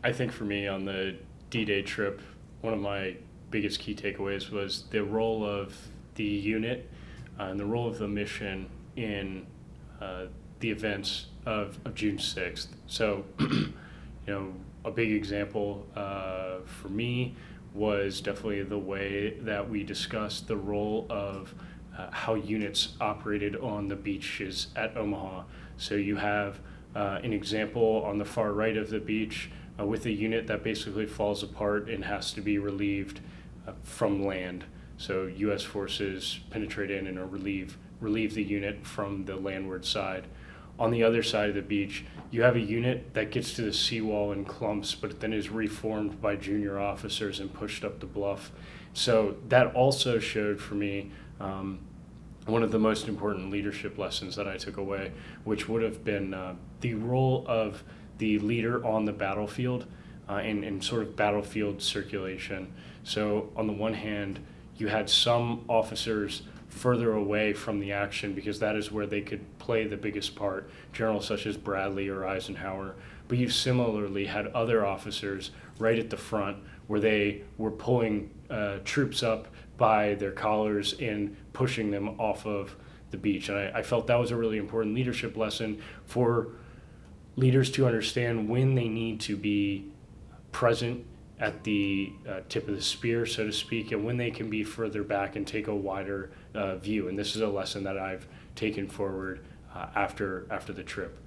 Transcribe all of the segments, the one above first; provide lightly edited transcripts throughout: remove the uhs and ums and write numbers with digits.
I think for me on the D-Day trip, one of my biggest key takeaways was the role of the unit and the role of the mission in the events of June 6th. So, a big example for me was definitely the way that we discussed the role of how units operated on the beaches at Omaha. So you have an example on the far right of the beach with a unit that basically falls apart and has to be relieved from land. So U.S. forces penetrate in and relieve the unit from the landward side. On the other side of the beach, you have a unit that gets to the seawall in clumps, but then is reformed by junior officers and pushed up the bluff. So that also showed for me one of the most important leadership lessons that I took away, which would have been the role of the leader on the battlefield and sort of battlefield circulation. So on the one hand, you had some officers further away from the action because that is where they could play the biggest part, generals such as Bradley or Eisenhower. But you similarly had other officers right at the front where they were pulling troops up by their collars and pushing them off of the beach. And I felt that was a really important leadership lesson for leaders to understand when they need to be present at the tip of the spear, so to speak, and when they can be further back and take a wider view. And this is a lesson that I've taken forward after the trip.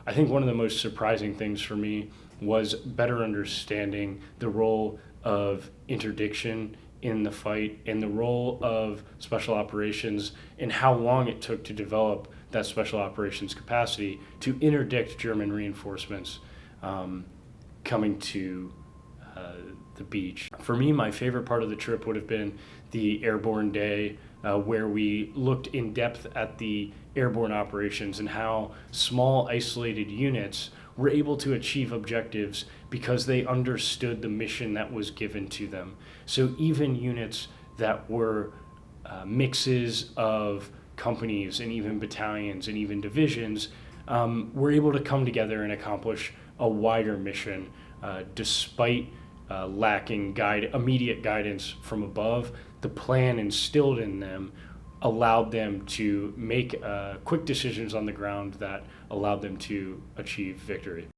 I think one of the most surprising things for me was better understanding the role of interdiction in the fight and the role of special operations and how long it took to develop that special operations capacity to interdict German reinforcements coming to the beach. For me, my favorite part of the trip would have been the airborne day where we looked in depth at the airborne operations and how small isolated units were able to achieve objectives because they understood the mission that was given to them. So even units that were mixes of companies and even battalions and even divisions were able to come together and accomplish a wider mission despite lacking immediate guidance from above. The plan instilled in them allowed them to make quick decisions on the ground that allowed them to achieve victory.